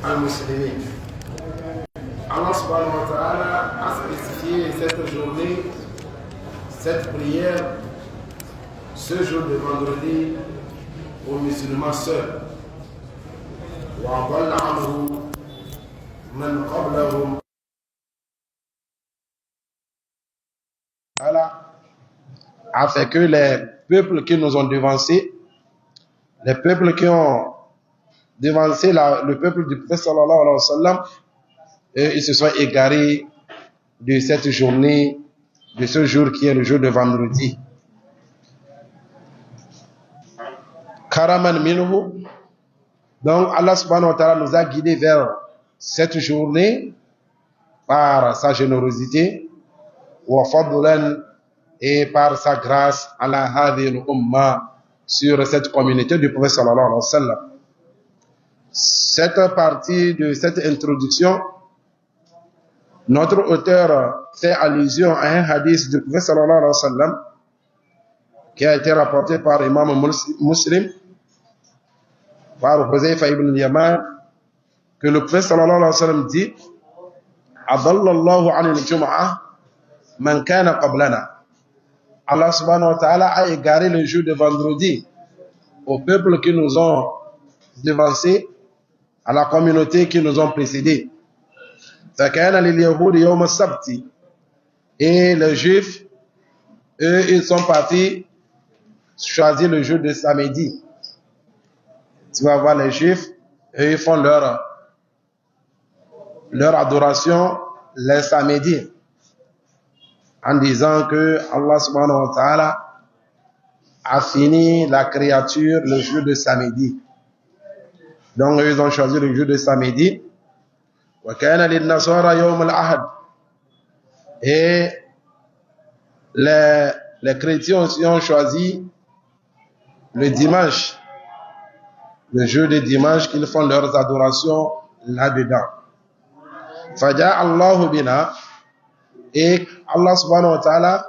al-Muslimin. Allah subhanahu wa ta'ala a spécifié cette journée, cette prière, ce jour de vendredi aux musulmans seuls. وَأَضَلَّ عَنْهُ مَنْ قَبْلَهُمْ. Allah a fait que les peuples qui nous ont devancés, les peuples qui ont devancé le peuple du prophète sallallahu alayhi wa sallam, ils se sont égarés de cette journée, de ce jour qui est le jour de vendredi. Karaman minhu. Donc Allah subhanahu wa ta'ala nous a guidés vers cette journée par sa générosité, wa fadlan, et par sa grâce ala hadhihi al-umma, sur cette communauté du prophète sallallahu alayhi wa sallam. Cette partie de cette introduction, notre auteur fait allusion à un hadith du prophète sallallahu alayhi wa sallam qui a été rapporté par Imam Muslim, par Huzayfa ibn al-Yaman, que le prophète sallallahu alayhi wa sallam dit: Adallallahu an al-jum'ah man kana qablana. Allah subhanahu wa ta'ala a égaré le jour de vendredi au peuple qui nous ont devancés, à la communauté qui nous ont précédés. فَكَانَ لِلْيَهُودِ يَوْمَ السَّبْتِ. Et les Juifs, eux, ils sont partis choisir le jour de samedi. Tu vas voir les Juifs, eux, ils font leur adoration les samedis, en disant que Allah subhanahu wa ta'ala a fini la créature le jour de samedi. Donc ils ont choisi le jour de samedi. وَكَانَ لِلنَّصَارَى يَوْمَ الْأَحَدِ. Et les chrétiens aussi ont choisi le dimanche, le jour de dimanche, qu'ils font leurs adorations là-dedans. فَجَاءَ اللَّهُ بِنَا. Et Allah subhanahu wa ta'ala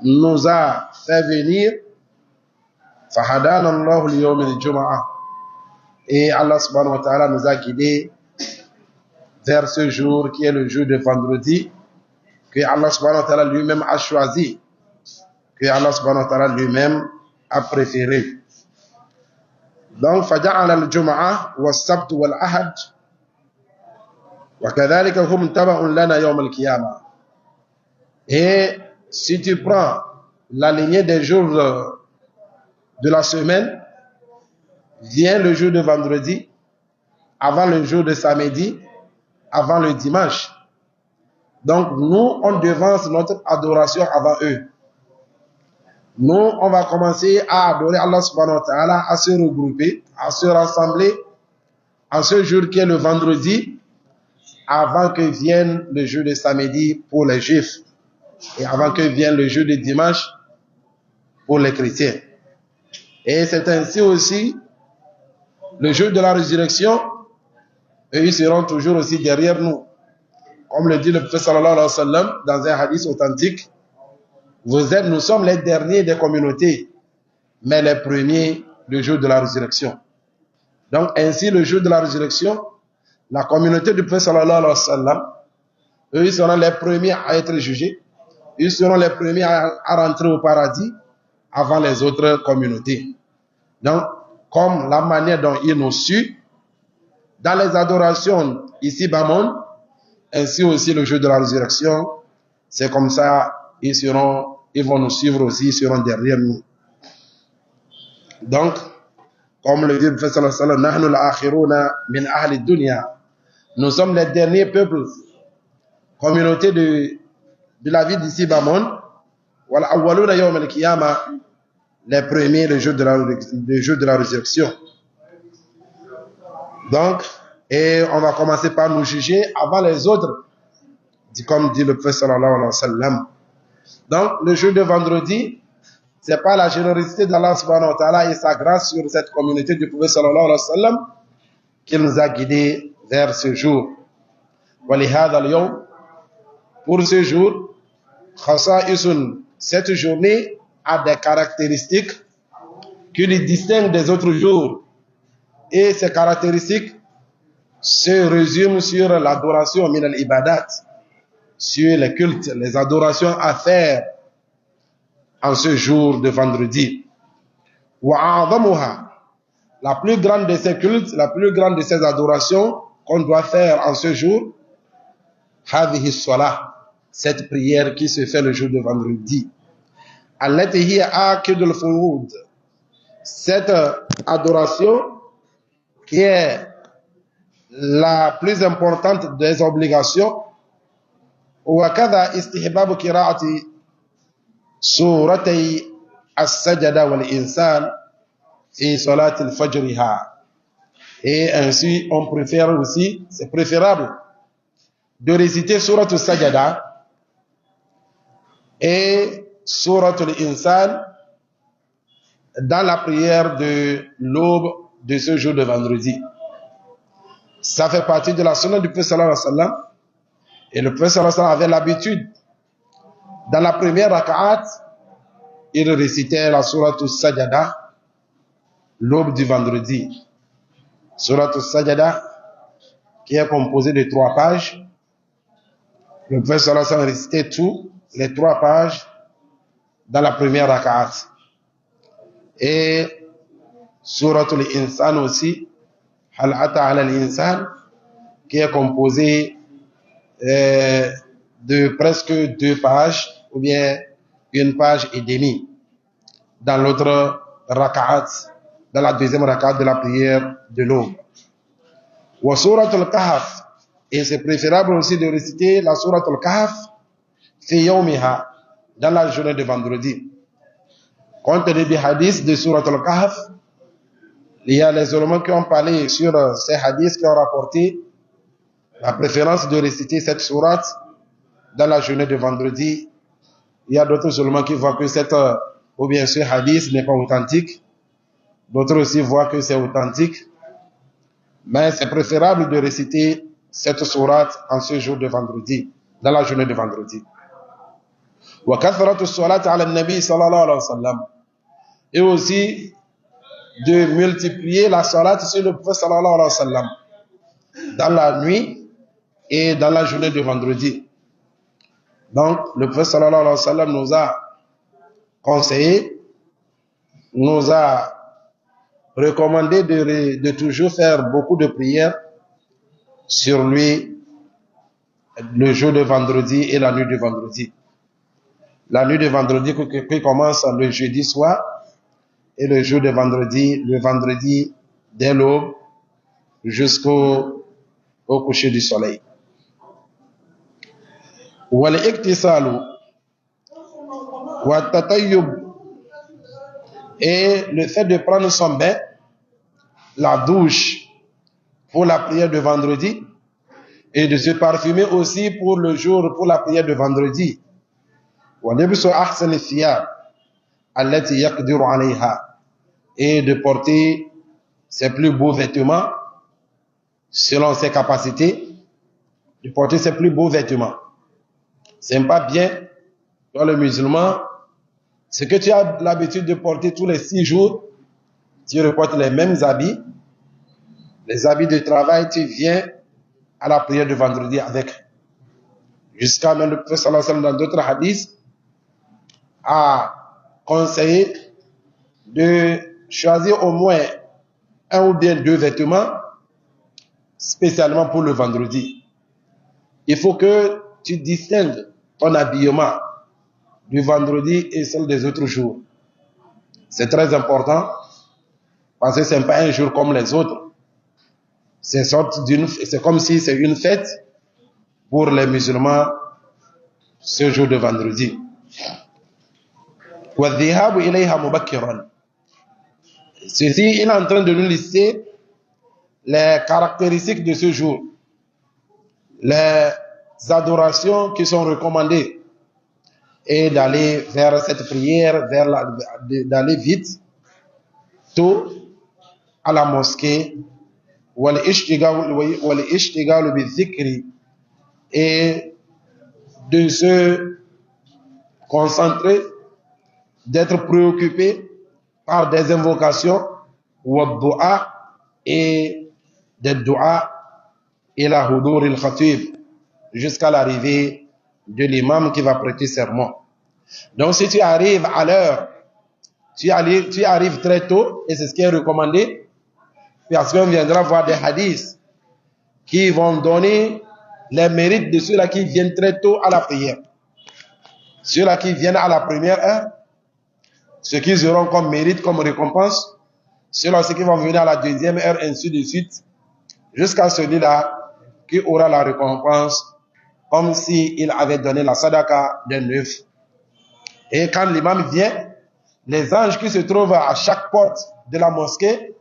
nous a fait venir, فَهَدَانَ اللَّهُ لِيَوْمِ الْجُمْعَةِ. Et Allah subhanahu wa ta'ala nous a guidés vers ce jour qui est le jour de vendredi, que Allah subhanahu wa ta'ala lui-même a choisi, que Allah subhanahu wa ta'ala lui-même a préféré. Donc, فَجَعَلَ الْجُمْعَةِ وَالسَّبْتُ وَالْأَحَدِ وَكَذَلِكَ هُمْ تَبَعٌ لَنَا يَوْمَ الْقِيَامَةِ. Et si tu prends la lignée des jours de la semaine, vient le jour de vendredi, avant le jour de samedi, avant le dimanche. Donc nous, on devance notre adoration avant eux. Nous, on va commencer à adorer Allah subhanahu wa ta'ala, à se regrouper, à se rassembler en ce jour qui est le vendredi, avant que vienne le jour de samedi pour les Juifs, et avant que vienne le jour de dimanche pour les chrétiens. Et c'est ainsi aussi le jour de la résurrection, et ils seront toujours aussi derrière nous. Comme le dit le prophète sallallahu alayhi wa sallam dans un hadith authentique: nous sommes les derniers des communautés, mais les premiers le jour de la résurrection. Donc ainsi, le jour de la résurrection, la communauté du prophète sallallahu alayhi wa sallam, eux, ils seront les premiers à être jugés, ils seront les premiers à rentrer au paradis avant les autres communautés. Donc, comme la manière dont ils nous suivent dans les adorations ici-bas monde, ainsi aussi le jour de la résurrection, c'est comme ça, ils vont nous suivre aussi, ils seront derrière nous. Donc, comme le dit le prophète sallallahu alayhi wa sallam, نَحْنُ الْآخِرُونَ مِنْ أَهْلِ الدُّنْيَا. Nous sommes les derniers peuples, communauté de la vie d'ici-bas monde, وَالْأَوَّلُونَ يَوْمَ الْقِيَامَةِ. Les premiers le jour de la résurrection. Donc, et on va commencer par nous juger avant les autres, comme dit le prophète sallallahu alayhi wa sallam. Donc, le jour de vendredi, c'est pas la générosité d'Allah subhanahu wa ta'ala et sa grâce sur cette communauté du prophète sallallahu alayhi wa sallam qui nous a guidés vers ce jour. وَلِهَذَا الْيَوْمِ. Pour ce jour, خَصَائِصٌ. Cette journée a des caractéristiques qui les distinguent des autres jours. Et ces caractéristiques, se résume sur l'adoration min al-ibadat, sur les cultes, les adorations à faire en ce jour de vendredi. Wa a'zamuha, la plus grande de ces cultes, la plus grande de ces adorations qu'on doit faire en ce jour, hadhihi as-salah, cette prière qui se fait le jour de vendredi. Allati hiya akidul furud, cette adoration qui est la plus importante des obligations. وكذا استحباب قراءة سورتي السجدة والإنسان في صلاة الفجرها. Et ainsi, on préfère aussi, c'est préférable de réciter Surat al-Sajada et Surat al-Insan dans la prière de l'aube de ce jour de vendredi. Ça fait partie de la sunna du Prophète sallallahu alayhi wa sallam. Et le Prophète sallallahu alayhi wa sallam avait l'habitude, dans la première raka'at, il récitait la Surat al-Sajada, l'aube du vendredi. Surat al-Sajada, qui est composée de 3 pages. Le Prophète sallallahu alayhi wa sallam récitait tous les 3 pages dans la première raka'at. Et Surat al-Insan aussi, Hal ata ala al-insan, qui est composé de presque 2 pages ou bien 1 page et demie dans l'autre raka'at, dans la deuxième raka'at de la prière de l'aube. Wa Surat al-Kahf, et c'est préférable aussi de réciter la Surat al-Kahf fi yawmiha, dans la journée de vendredi. Compte tenu des hadiths de Surat al-Kahf, il y a les éléments qui ont parlé sur ces hadiths qui ont rapporté la préférence de réciter cette sourate dans la journée de vendredi. Il y a d'autres éléments qui voient que ou bien ce hadith n'est pas authentique. D'autres aussi voient que c'est authentique. Mais c'est préférable de réciter cette sourate en ce jour de vendredi, dans la journée de vendredi. Wa kathratu salati ala nabi sallallahu alayhi wa sallam. Et aussi de multiplier la salat sur le prophète sallallahu alayhi wa sallam dans la nuit et dans la journée de vendredi. Donc le prophète sallallahu alayhi wa sallam nous a conseillé, nous a recommandé de toujours faire beaucoup de prières sur lui le jour de vendredi et la nuit de vendredi. La nuit de vendredi qui commence le jeudi soir, et le jour de vendredi, le vendredi dès l'aube jusqu'au coucher du soleil. Wal iktisalu wa tatayyub, et le fait de prendre son bain, la douche pour la prière de vendredi, et de se parfumer aussi pour le jour, pour la prière de vendredi. Wa libsu ahsani thiyab allati yaqdiru alayha, et de porter ses plus beaux vêtements selon ses capacités, de porter ses plus beaux vêtements. C'est pas bien, toi le musulman, ce que tu as l'habitude de porter tous les 6 jours, tu reportes les mêmes habits, les habits de travail, tu viens à la prière de vendredi avec. Jusqu'à même le Prophète sallallahu alayhi wa sallam dans d'autres hadiths a conseillé de choisir au moins 1 ou bien 2 vêtements spécialement pour le vendredi. Il faut que tu distingues ton habillement du vendredi et celle des autres jours. C'est très important parce que ce n'est pas un jour comme les autres. C'est comme si c'est une fête pour les musulmans ce jour de vendredi. Ceci, il est en train de nous lister les caractéristiques de ce jour, les adorations qui sont recommandées, et d'aller vers cette prière, d'aller vite, tôt, à la mosquée, et de se concentrer, d'être préoccupé par des invocations, et des doigts ila hudur al-khatib, jusqu'à l'arrivée de l'imam qui va prêter serment. Donc si tu arrives à l'heure, tu arrives très tôt, et c'est ce qui est recommandé, parce qu'on viendra voir des hadiths qui vont donner les mérites de ceux-là qui viennent très tôt à la prière. Ceux-là qui viennent à la première heure, ce qu'ils auront comme mérite, comme récompense, ceux-là qui vont venir à la deuxième heure, ainsi de suite, jusqu'à celui-là qui aura la récompense, comme s'il avait donné la sadaqa d'un œuf. Et quand l'imam vient, les anges qui se trouvent à chaque porte de la mosquée,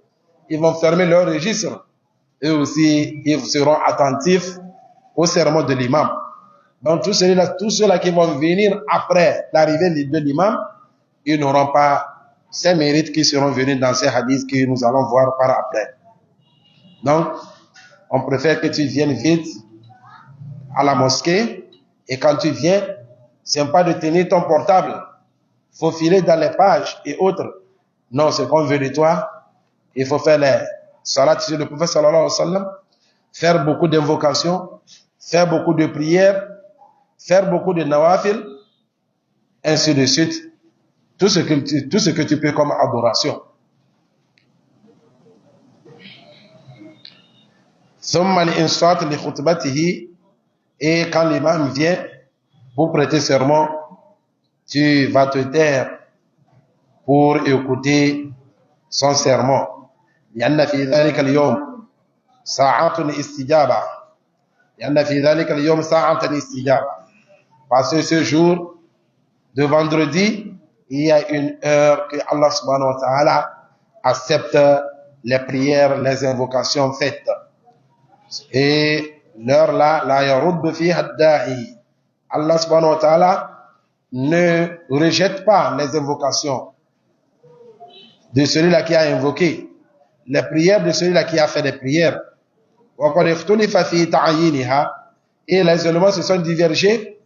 ils vont fermer leur registre. Eux aussi, ils seront attentifs au sermon de l'imam. Donc tous ceux-là qui vont venir après l'arrivée de l'imam, ils n'auront pas ces mérites qui seront venus dans ces hadiths que nous allons voir par après. Donc, on préfère que tu viennes vite à la mosquée, et quand tu viens, c'est pas de tenir ton portable, faufiler dans les pages et autres. Non, c'est qu'on veut de toi. Il faut faire les salat sur le prophète sallallahu alayhi wa sallam, faire beaucoup d'invocations, faire beaucoup de prières, faire beaucoup de nawafil, ainsi de suite. Tout ce que tu peux comme adoration. Et quand l'imam vient pour prêter serment, tu vas te taire pour écouter son serment. لأن في ذلك اليوم ساعة استجابة. لأن في ذلك اليوم ساعة استجابة. Parce que ce jour de vendredi, il y a une heure que Allah subhanahu wa ta'ala accepte les prières, les invocations faites. Et l'heure là, la yarud fiha ad-da'i. Allah subhanahu wa ta'ala ne rejette pas les invocations de celui-là qui a invoqué, les prières de celui-là qui a fait des prières. Et les éléments se sont divergés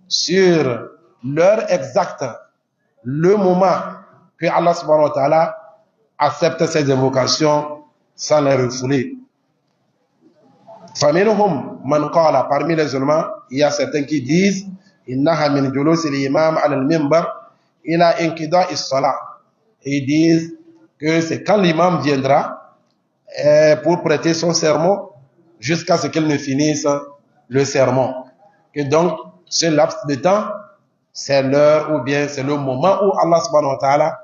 sur l'heure exacte, le moment que Allah subhanahu wa ta'ala accepte ces invocations sans les refouler. Parmi les éléments, il y a certains qui disent innaha min julus al-imam ala al-minbar ila inqida'i as-salah. Ils disent que c'est quand l'imam viendra pour prêter son sermon jusqu'à ce qu'il ne finisse le sermon. Que donc, ce laps de temps, c'est l'heure ou bien c'est le moment où Allah subhanahu wa ta'ala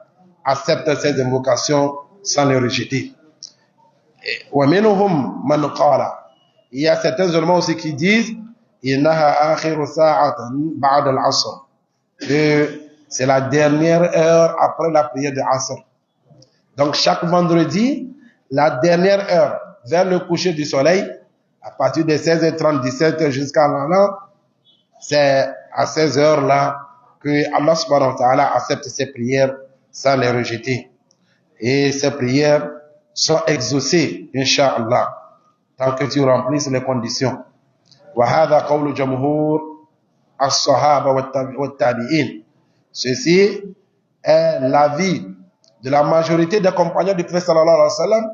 accepte ces invocations sans les rejeter. Il y a certains éléments aussi qui disent que c'est la dernière heure après la prière de Asr. Donc chaque vendredi, la dernière heure vers le coucher du soleil, à partir de 16h30, 17h jusqu'à là, c'est à ces heures-là que Allah subhanahu wa ta'ala accepte ces prières sans les rejeter. Et ces prières sont exaucées, Inch'Allah, tant que tu remplisses les conditions. وهذا قول جمهور الصحابة والتابعين. Ceci est l'avis de la majorité des compagnons du prophète sallallahu alayhi wa sallam,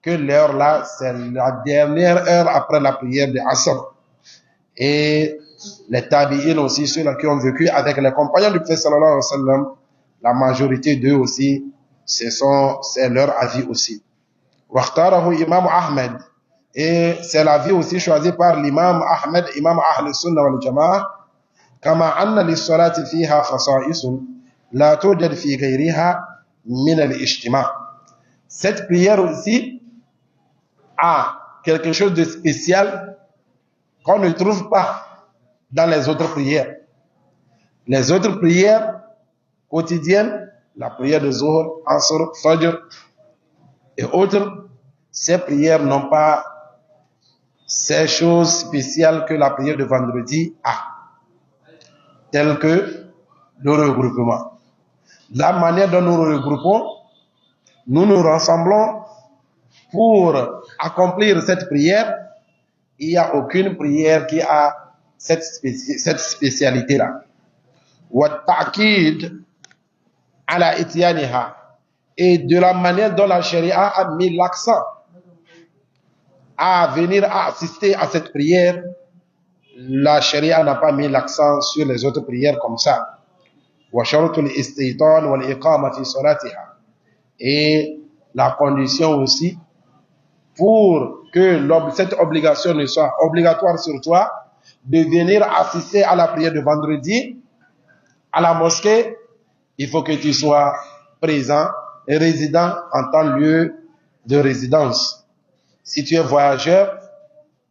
que l'heure là, c'est la dernière heure après la prière de Asr. Et les tabi'in aussi, ceux-là qui ont vécu avec les compagnons du prophète sallallahu alayhi wa sallam, la majorité d'eux aussi, c'est leur avis aussi. واختاره Imam Ahmed, et c'est l'avis aussi choisi par l'imam Ahmed, imam Ahl Sunnah wal Jama'ah, كما أن للصلاة فيها خصائص لا توجد في غيرها من الاجتماع. Cette prière aussi a quelque chose de spécial qu'on ne trouve pas dans les autres prières. Les autres prières quotidiennes, la prière de Zuhr, Asr, Fajr et autres, ces prières n'ont pas ces choses spéciales que la prière de vendredi a, telles que le regroupement. La manière dont nous nous regroupons, nous nous rassemblons pour accomplir cette prière. Il n'y a aucune prière qui a cette spécialité-là. Et de la manière dont la charia a mis l'accent à venir assister à cette prière, la charia n'a pas mis l'accent sur les autres prières comme ça. Et la condition aussi pour que cette obligation ne soit obligatoire sur toi, de venir assister à la prière de vendredi à la mosquée, il faut que tu sois présent et résident en tant lieu de résidence. Si tu es voyageur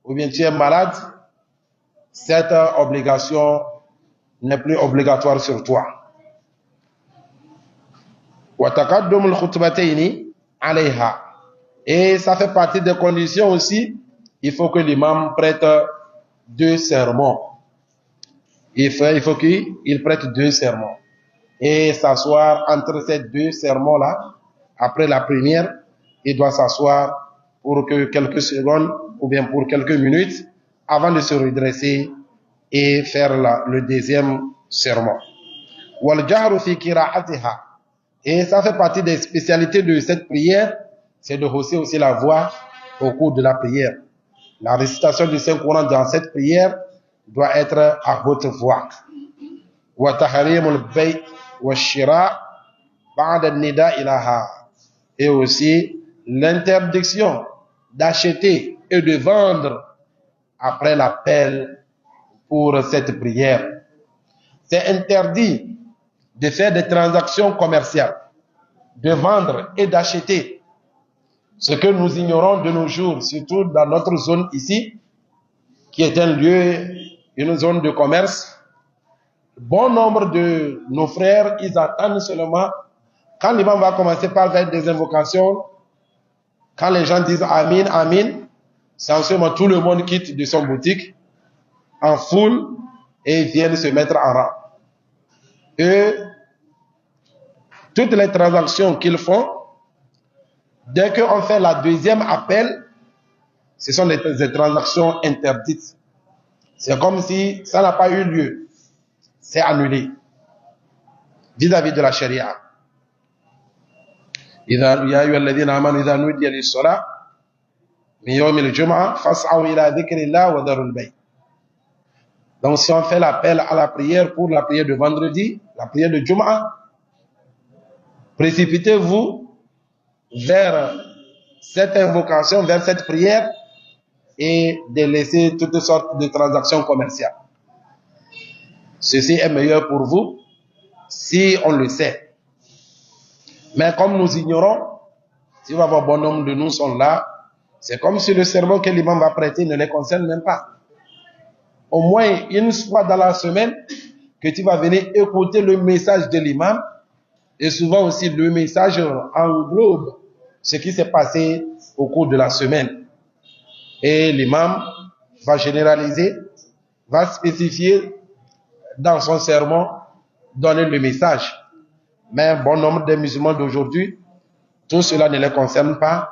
ou bien tu es malade, cette obligation n'est plus obligatoire sur toi. Et ça fait partie des conditions aussi. Il faut que l'imam prête 2 sermons. Il faut qu'il prête 2 sermons. Et s'asseoir entre ces 2 sermons-là, après la première, il doit s'asseoir pour que quelques secondes ou bien pour quelques minutes avant de se redresser et faire le deuxième sermon. Et ça fait partie des spécialités de cette prière, c'est de hausser aussi la voix au cours de la prière. La récitation du Saint-Coran dans cette prière doit être à haute voix. Et aussi l'interdiction d'acheter et de vendre après l'appel pour cette prière. C'est interdit de faire des transactions commerciales, de vendre et d'acheter. Ce que nous ignorons de nos jours, surtout dans notre zone ici, qui est un lieu, une zone de commerce. Bon nombre de nos frères, ils attendent seulement quand l'imam va commencer par faire des invocations, quand les gens disent Amin, Amin, c'est en ce moment tout le monde quitte de son boutique en foule et viennent se mettre en rang. Et toutes les transactions qu'ils font, dès qu'on fait la deuxième appel, ce sont des transactions interdites. C'est comme si ça n'a pas eu lieu. C'est annulé. Vis-à-vis de la charia. Donc si on fait l'appel à la prière pour la prière de vendredi, la prière de Jum'a, précipitez-vous vers cette invocation, vers cette prière et de laisser toutes sortes de transactions commerciales. Ceci est meilleur pour vous si on le sait. Mais comme nous ignorons, si on va voir bon nombre de nous sont là, c'est comme si le sermon que l'imam va prêter ne les concerne même pas. Au moins une fois dans la semaine, que tu vas venir écouter le message de l'imam, et souvent aussi le message englobe ce qui s'est passé au cours de la semaine. Et l'imam va généraliser, va spécifier dans son sermon, donner le message. Mais bon nombre de musulmans d'aujourd'hui, tout cela ne les concerne pas.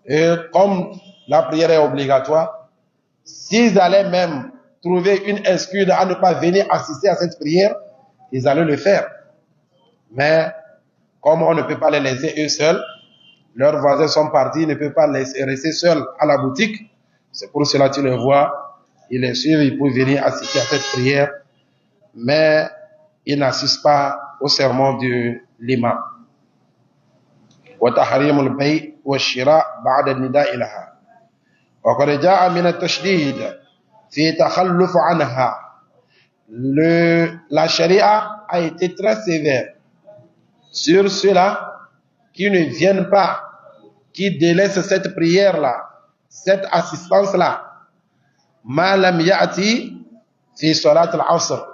Et comme la prière est obligatoire, s'ils allaient même trouver une excuse à ne pas venir assister à cette prière, ils allaient le faire. Mais comme on ne peut pas les laisser eux seuls, leurs voisins sont partis, ils ne peuvent pas rester seuls à la boutique. C'est pour cela que tu les vois, ils les suivent, ils peuvent venir assister à cette prière, mais ils n'assistent pas au sermon de l'imam. وتحريم البيع والشراء بعد النداء لها وقد جاء من التشديد في تخلف عنها. La charia a été très sévère sur ceux-là qui ne viennent pas, qui délaissent cette prière-là, cette assistance-là. Ma lam ya'ti fi salat al-asr.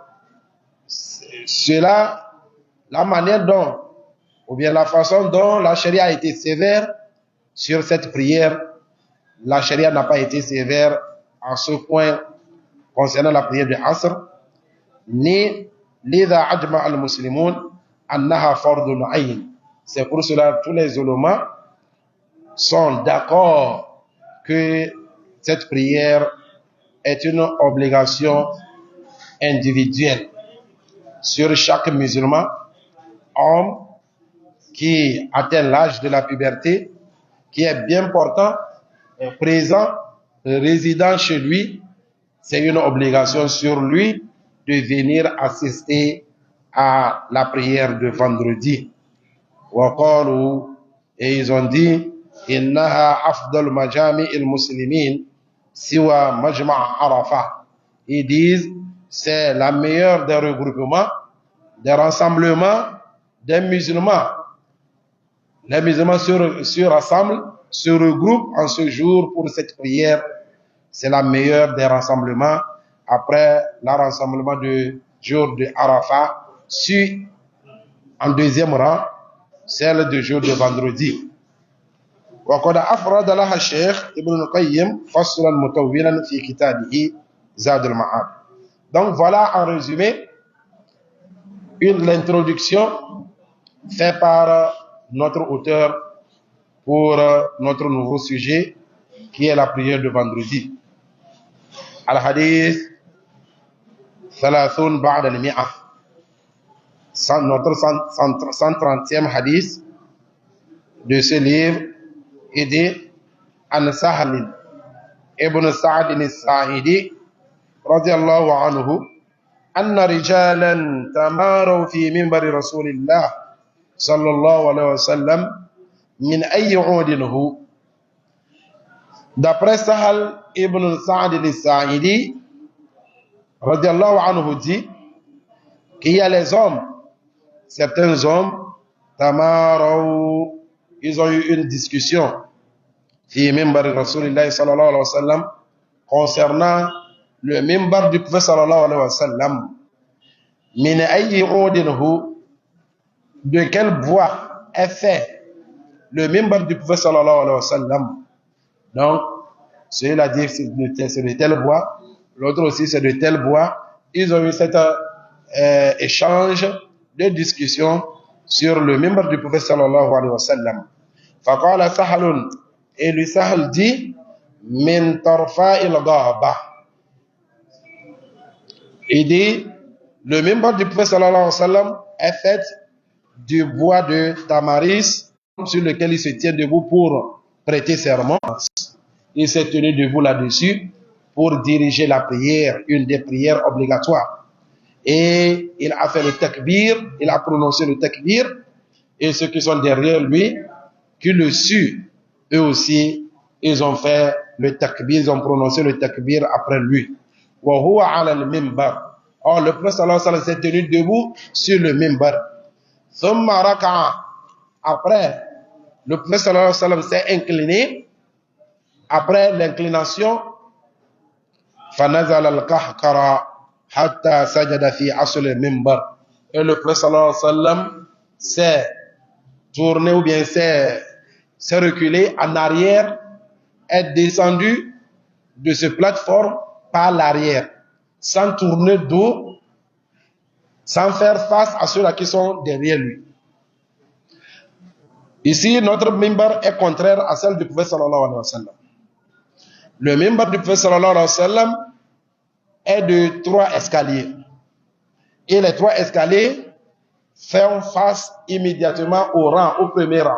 Cela, la manière dont ou bien la façon dont la charia a été sévère sur cette prière, la charia n'a pas été sévère en ce point concernant la prière de Asr, ni l'idha ajma al-muslimun annaha fardun ayn. C'est pour cela que tous les ulémas sont d'accord que cette prière est une obligation individuelle sur chaque musulman, homme qui atteint l'âge de la puberté, qui est bien portant, présent résidant chez lui, c'est une obligation sur lui de venir assister à la prière de vendredi. Et ils ont dit, innaha afdal majami al-muslimin siwa majma' Arafah. Ils disent, c'est la meilleure des regroupements, des rassemblements des musulmans. Les musulmans se rassemblent, se regroupent en ce jour pour cette prière. C'est la meilleure des rassemblements après le rassemblement du jour de Arafat, suit en deuxième rang celle du jour de vendredi. وقد أفرد لها الشيخ ابن القيم فصلا مطولا في كتابه زاد المعاد. Donc voilà en résumé l'introduction faite par notre auteur pour notre nouveau sujet qui est la prière de vendredi. Al-Hadith 30 بعد المئة, notre 130e hadith de ce livre est dit عن سهل ابن سعد الساعدي رضي الله عنه أن رجالا تماروا في منبر رسول الله صلى الله عليه وسلم من أي عود هو. D'après Sahal ibn Sa'd al-Sa'idi, radiallahu anhu, dit qu'il y a les hommes, certains hommes, tamaraw, ils ont eu une discussion fi mimbar Rasulillah sallallahu alayhi wa sallam concernant le mimbar du prophète sallallahu alayhi wa sallam. Min ayyi udin hu, de quel bois est fait le mimbar du prophète sallallahu alayhi wa sallam. Donc, celui-là dit c'est de tel bois, l'autre aussi c'est de tel bois. Ils ont eu cet échange de discussion sur le mimbar du prophète sallallahu alayhi wa sallam. Faqala Sahalun, et lui Sahal dit, min tarfa'il ghaba. Il dit, le mimbar du prophète sallallahu alayhi wa sallam est fait du bois de tamaris sur lequel il se tient debout pour prêter serment. Il s'est tenu debout là-dessus pour diriger la prière, une des prières obligatoires. Et il a fait le takbir, il a prononcé le takbir, et ceux qui sont derrière lui, qui le suivent, eux aussi, ils ont fait le takbir, ils ont prononcé le takbir après lui. Wa huwa ala al-mimbar. Or, le prophète sallallahu alayhi wa sallam s'est tenu debout sur le mimbar. Thumma raka'a. Après, le prophète sallallahu alayhi wa sallam s'est incliné. Après l'inclination, فَنَزَلَ الْقَحْقَرَ حَتَّى سَجَدَ فِي أَصْلِ الْمِنْبَرِ. Et le prophète sallallahu alayhi wa sallam s'est tourné ou bien s'est reculé en arrière, est descendu de ce plateforme par l'arrière, sans tourner dos, sans faire face à ceux-là qui sont derrière lui. Ici, notre mimbar est contraire à celle du prophète sallallahu alayhi wa sallam. Le mimbar du prophète sallallahu alayhi wa sallam est de 3 escaliers. Et les 3 escaliers font face immédiatement au rang, au premier rang.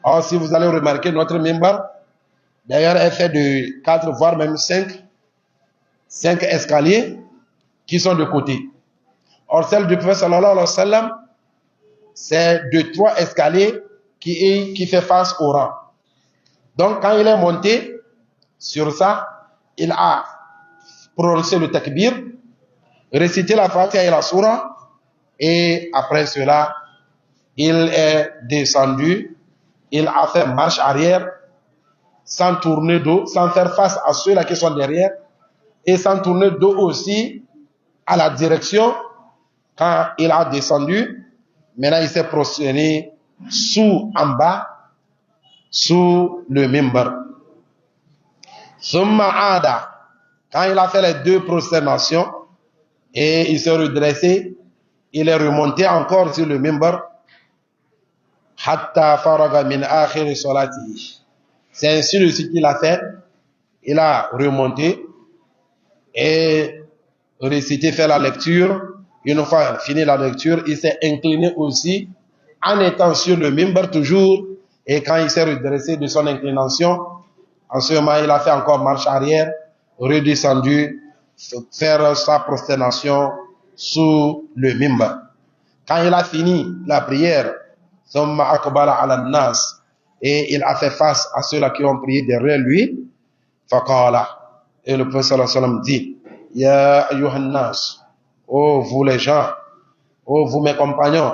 Alors, si vous allez remarquer, notre mimbar, d'ailleurs, est fait de 4, voire même 5 escaliers qui sont de côté. Or, celle du prophète sallallahu alayhi wa sallam, c'est de 3 escaliers qui fait face au rang. Donc, quand il est monté sur ça, il a prononcé le takbir, récité la Fatiha et la Sourate, et après cela, il est descendu, il a fait marche arrière, sans tourner dos, sans faire face à ceux-là qui sont derrière, et sans tourner dos aussi à la direction. Quand il a descendu, maintenant il s'est prosterné en bas, sous le mimbar. Summa ada, quand il a fait les 2 prosternations et il s'est redressé, il est remonté encore sur le mimbar. Hatta faraga min akhir salatihi. C'est ainsi de ce qu'il a fait. Il a remonté et récité, fait la lecture. Une fois fini la lecture, il s'est incliné aussi en étant sur le mimbar toujours. Et quand il s'est redressé de son inclination, En ce moment, il a fait encore marche arrière, redescendu, faire sa prosternation sous le mimbar. Quand il a fini la prière, thumma aqbala ala nas, et il a fait face à ceux-là qui ont prié derrière lui, faqala, et le prophète sallallahu alayhi wa sallam dit, ya ayyuhan nas, ô vous les gens, ô vous mes compagnons,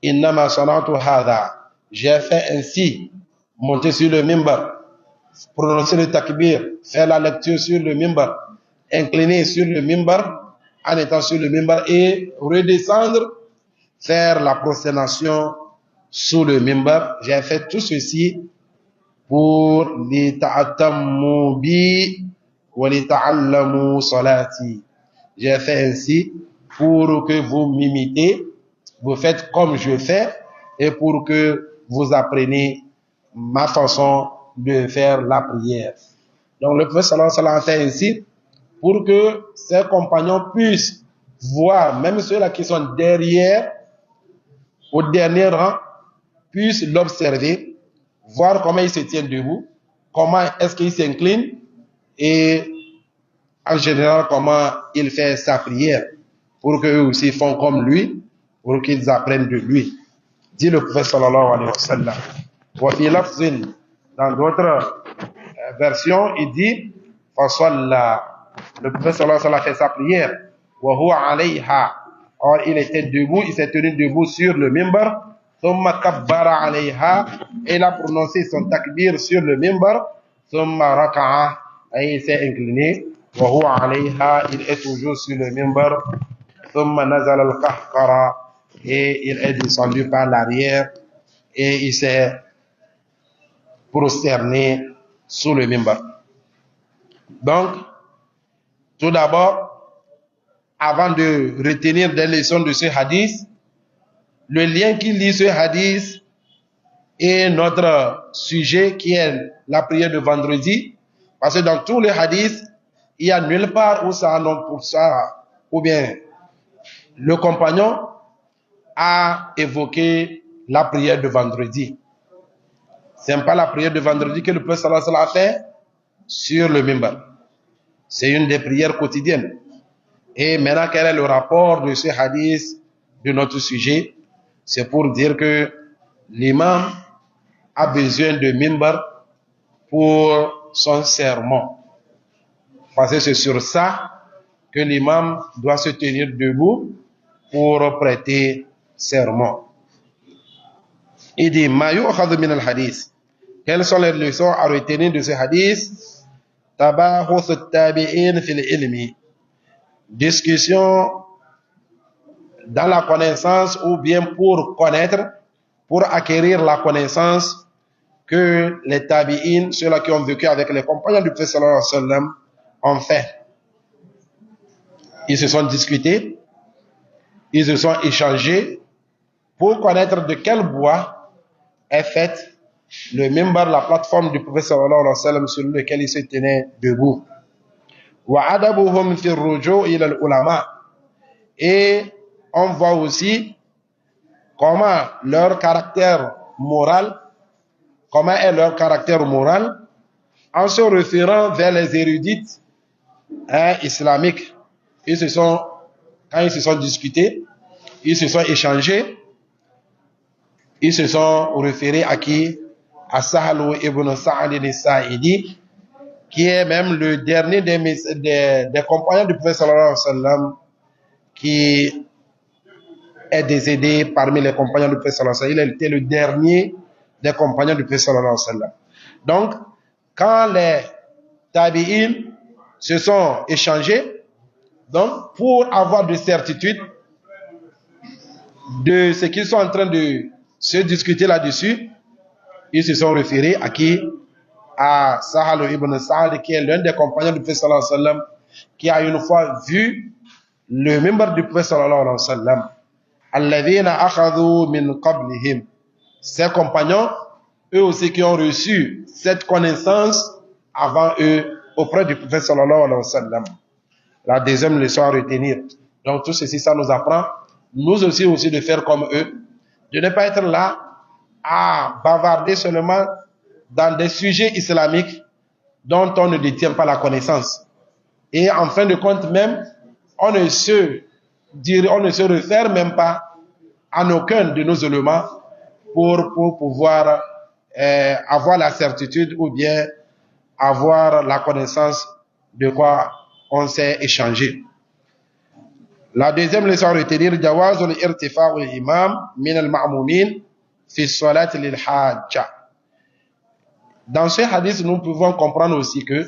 innama sanatu hadha, j'ai fait ainsi, monter sur le mimbar, prononcer le takbir, faire la lecture sur le mimbar, incliner sur le mimbar, en étant sur le mimbar, et redescendre, faire la prosternation sous le mimbar. J'ai fait tout ceci pour li ta'tammu bi wa li ta'allamu salati. J'ai fait ainsi pour que vous m'imitez, vous faites comme je fais, et pour que vous appreniez ma façon de faire la prière. Donc le prophète sallallahu alayhi wa sallam a fait ainsi pour que ses compagnons puissent voir, même ceux-là qui sont derrière, au dernier rang, puissent l'observer, voir comment il se tient debout, comment est-ce qu'il s'incline, et en général comment il fait sa prière, pour qu'eux aussi font comme lui, pour qu'ils apprennent de lui. Dit le prophète sallallahu alayhi wa sallam. Wa fi lafzin, dans d'autres versions, il dit fasalla. Le prophète sallallahu alayhi wa sallam a fait sa prière. Wa huwa alayha. Or, il était debout, il s'est tenu debout sur le mimbar. Thumma kabbara alayha. Et il a prononcé son takbir sur le mimbar. Thumma raka'a. Et il s'est incliné. Wa huwa alayha. Il est toujours sur le mimbar. Thumma nazal al-qahqara. Et il est descendu par l'arrière. Et il s'est prosterné sous le mimbar. Donc, tout d'abord, avant de retenir des leçons de ce hadith, le lien qui lie ce hadith et notre sujet qui est la prière de vendredi, parce que dans tous les hadiths, il n'y a nulle part où ça non pour ça, ou bien le compagnon a évoqué la prière de vendredi. Ce n'est pas la prière de vendredi que le prophète sallallahu alayhi wa sallam a fait sur le mimbar. C'est une des prières quotidiennes. Et maintenant, quel est le rapport de ce hadith de notre sujet? C'est pour dire que l'imam a besoin de mimbar pour son sermon. Parce que c'est sur ça que l'imam doit se tenir debout pour prêter sermon. Il dit, ma yu'khadhu min al-hadith. Quelles sont les leçons à retenir de ce hadith? Tabahuth at-tabi'in fil ilmi. Discussion dans la connaissance, ou bien pour connaître, pour acquérir la connaissance que les tabi'in, ceux-là qui ont vécu avec les compagnons du prophète sallallahu alayhi wa sallam, ont fait. Ils se sont discutés, ils se sont échangés pour connaître de quel bois est faite le mimbar, la plateforme du prophète sallallahu alayhi wa sallam sur lequel il se tenait debout. وَعَدَبُهُمْ فِي الرُّجُوءِ إِلَى الْعُلَمَاءِ. Et on voit aussi comment leur caractère moral, comment est leur caractère moral en se référant vers les érudites islamiques. Quand ils se sont discutés, ils se sont échangés, ils se sont référés à qui? À Sahal ibn Sa'd al-Sa'idi, qui est même le dernier des compagnons du prophète sallallahu alayhi wa sallam, qui est décédé parmi les compagnons du prophète sallallahu alayhi wa sallam. Il était le dernier des compagnons du prophète sallallahu alayhi wa sallam. Donc, quand les tabi'in se sont échangés, donc pour avoir de certitude de ce qu'ils sont en train de se discuter là-dessus, ils se sont référés à qui? À Sahal ibn Sa'd, qui est l'un des compagnons du prophète sallallahu alayhi wa sallam, qui a une fois vu le mimbar du prophète sallallahu alayhi wa sallam. Alladhina akhadhu min qablihim. Ces compagnons, eux aussi qui ont reçu cette connaissance avant eux auprès du prophète sallallahu alayhi wa sallam. La deuxième leçon à retenir. Donc tout ceci, ça nous apprend, nous aussi de faire comme eux, de ne pas être là à bavarder seulement dans des sujets islamiques, dont on ne détient pas la connaissance. Et en fin de compte même, on ne se réfère même pas à aucun de nos éléments pour pouvoir avoir la certitude ou bien avoir la connaissance de quoi on s'est échangé. La deuxième leçon à retenir, jawazul irtifa' al-imam min al-ma'mumin fi salat lil-hajja. Dans ce hadith, nous pouvons comprendre aussi que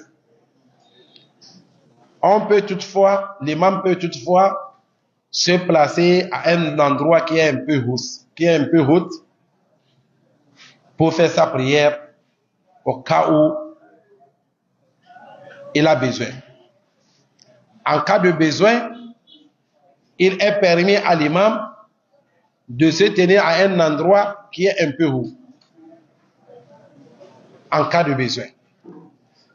l'imam peut toutefois se placer à un endroit qui est un peu haut pour faire sa prière au cas où il a besoin. En cas de besoin, il est permis à l'imam de se tenir à un endroit qui est un peu haut. En cas de besoin.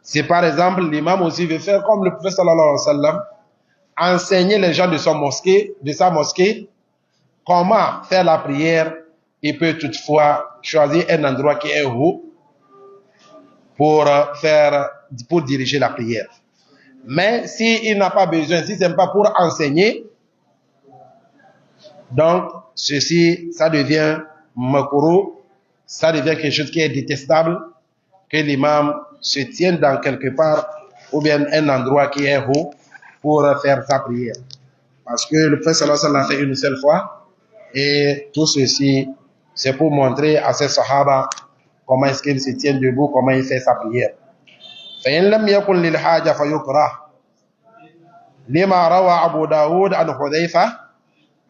Si par exemple l'imam aussi veut faire comme le prophète sallallahu alayhi wa sallam, enseigner les gens de sa mosquée, comment faire la prière, il peut toutefois choisir un endroit qui est haut pour diriger la prière. Mais s'il n'a pas besoin, si ce n'est pas pour enseigner, donc ceci, ça devient makruh, ça devient quelque chose qui est détestable, que l'imam se tienne dans quelque part ou bien un endroit qui est haut pour faire sa prière. Parce que le prophète sallallahu alayhi wa sallam l'a fait une seule fois et tout ceci, c'est pour montrer à ses sahaba comment est-ce qu'il se tient debout, comment il fait sa prière. فإن لم يكن للحاجة فيكره لما روى أبو داود عن حذيفة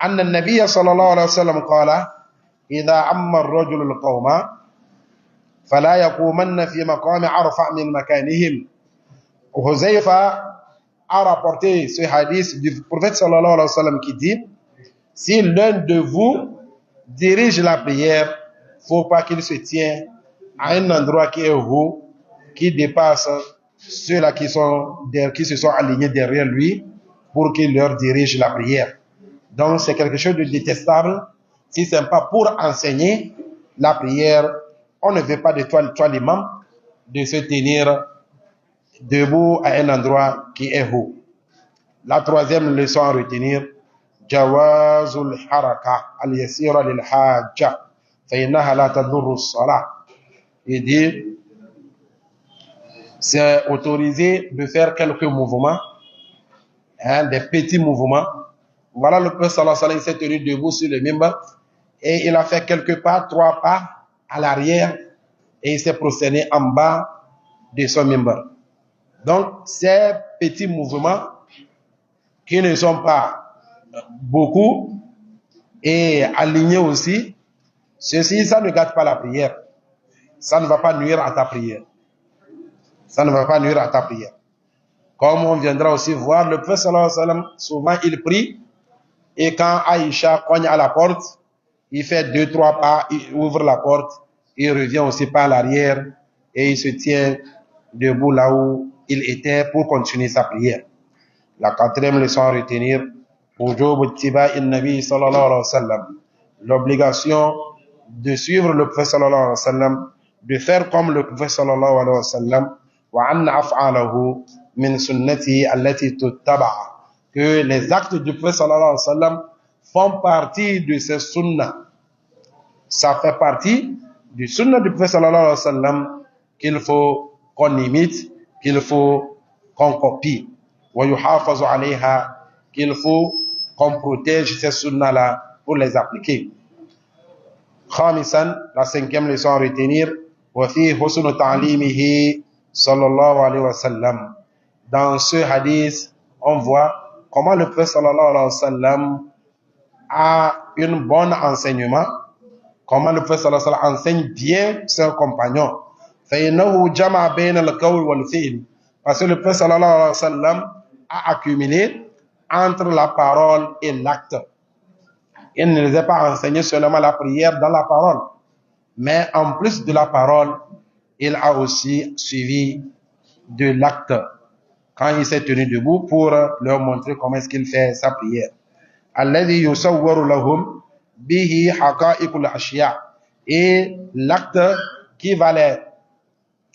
أن النبي صلى الله عليه وسلم قال إذا أما الرجل القوم فلا يقومن في مقام أرفع من مكانهم. Huzaifa a rapporté ce hadith du prophète sallallahu alayhi wa sallam qui dit: si l'un de vous dirige la prière, il ne faut pas qu'il se tienne à un endroit qui est haut, qui dépasse ceux-là qui se sont alignés derrière lui pour qu'il leur dirige la prière. Donc c'est quelque chose de détestable. Si ce n'est pas pour enseigner la prière, on ne veut pas de toi l'imam de se tenir debout à un endroit qui est haut. La troisième leçon à retenir, jawazul haraka al-yasira lil hajja fa innaha la tadurru as-salah. Il dit c'est autorisé de faire quelques mouvements, des petits mouvements. Voilà, le prophète sallallahu alayhi wa sallam s'est tenu debout sur le mimbar et il a fait quelques pas, 3 pas à l'arrière et il s'est prosterné en bas de son mimbar. Donc, ces petits mouvements qui ne sont pas beaucoup et alignés aussi, ceci, ça ne gâte pas la prière. Ça ne va pas nuire à ta prière. Ça ne va pas nuire à ta prière. Comme on viendra aussi voir, le prophète sallallahu alayhi wa sallam, souvent il prie et quand Aïcha cogne à la porte, il fait 2-3 pas, il ouvre la porte, il revient aussi par l'arrière et il se tient debout là où il était pour continuer sa prière. La quatrième leçon à retenir, l'obligation de suivre le prophète sallallahu alayhi wa sallam, de faire comme le prophète sallallahu alayhi wa sallam, wa anna af'alahu min sunnati allati tuttaba, que les actes du prophète sallallahu alayhi wa sallam font partie de ces sunnah. Ça fait partie du sunnah du prophète sallallahu alayhi wa sallam qu'il faut qu'on imite, qu'il faut qu'on copie. Wa yuhafazu alayha, qu'il faut qu'on protège ces sunnahs-là pour les appliquer. Khamisan, la cinquième leçon à retenir, wa fi husnu ta'limihi sallallahu alayhi wa sallam. Dans ce hadith, on voit comment le prophète sallallahu alayhi wa sallam a un bon enseignement, comment le prophète sallallahu alayhi wa sallam enseigne bien ses compagnons. فإنه جمع بين القول والفعل, parce que le prophète sallallahu alayhi wa sallam a accumulé entre la parole et l'acte. Il ne les a pas enseigné seulement la prière dans la parole, mais en plus de la parole, il a aussi suivi de l'acte quand il s'est tenu debout pour leur montrer comment est-ce qu'il fait sa prière. Alladhi yusawwaru lahum bihi haqa'iqul ashya, et l'acte qui va les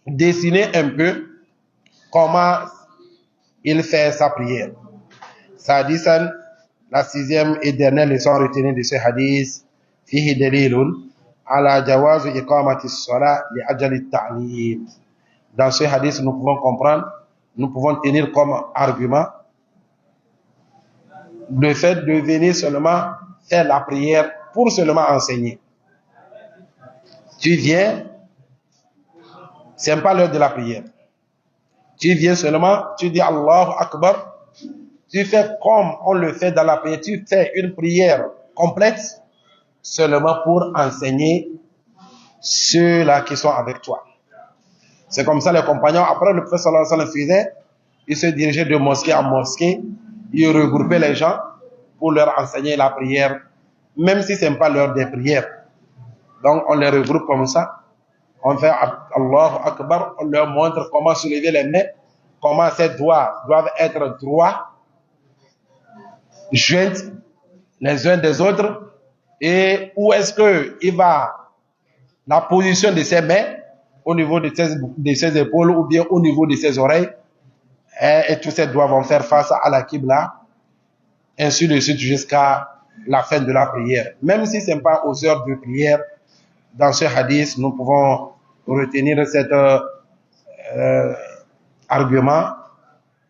dessiner un peu comment il fait sa prière. Sadisan, la sixième et dernière leçon retenue de ce hadith, fihi dalilun ala jawaz iqamati as-salat li ajali at-ta'lim. Dans ce hadith, nous pouvons comprendre, nous pouvons tenir comme argument le fait de venir seulement faire la prière pour seulement enseigner. Tu viens, c'est pas l'heure de la prière. Tu viens seulement, tu dis Allahu Akbar, tu fais comme on le fait dans la prière, tu fais une prière complète seulement pour enseigner ceux-là qui sont avec toi. C'est comme ça les compagnons, après le prophète sallallahu alayhi wa sallam faisait, ils se dirigeaient de mosquée en mosquée, ils regroupaient les gens pour leur enseigner la prière, même si ce n'est pas l'heure des prières. Donc on les regroupe comme ça, on fait Allahu Akbar, on leur montre comment soulever les mains, comment ces doigts doivent être droits, joints les uns des autres, et où est-ce que il va, la position de ses mains, au niveau de ses épaules ou bien au niveau de ses oreilles, et tous ces doigts vont faire face à la Qibla, ainsi de suite jusqu'à la fin de la prière. Même si ce n'est pas aux heures de prière, dans ce hadith, nous pouvons retenir cet argument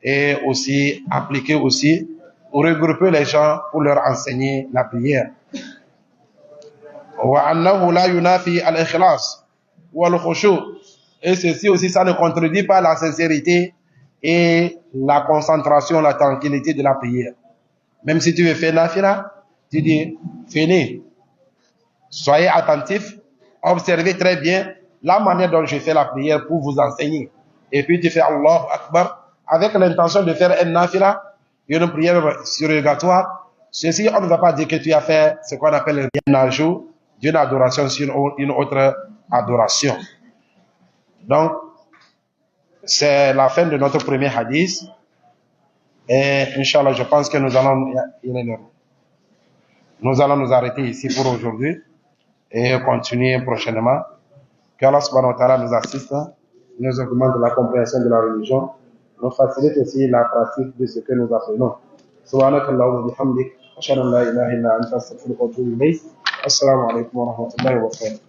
et aussi appliquer aussi, regrouper les gens pour leur enseigner la prière. وأنه لا ينافي الإخلاص والخشوع. Et ceci aussi, ça ne contredit pas la sincérité et la concentration, la tranquillité de la prière. Même si tu veux faire nafila, tu dis, venez, soyez attentifs, observez très bien la manière dont je fais la prière pour vous enseigner. Et puis tu fais Allahu Akbar avec l'intention de faire un nafila, une prière surrogatoire. Ceci, on ne va pas dire que tu as fait ce qu'on appelle un ajout d'une adoration sur une autre adoration. Donc, c'est la fin de notre premier hadith. Et Inch'Allah, je pense que nous allons nous arrêter ici pour aujourd'hui et continuer prochainement. Qu'Allah subhanahu wa ta'ala nous assiste, nous augmente la compréhension de la religion, nous facilite aussi la pratique de ce que nous apprenons. Subhanaka Allahumma wa bihamdik, ashhadu an la ilaha illa anta astaghfiruka wa atubu ilayk. Assalamu alaikum wa rahmatullahi wa barakatuh.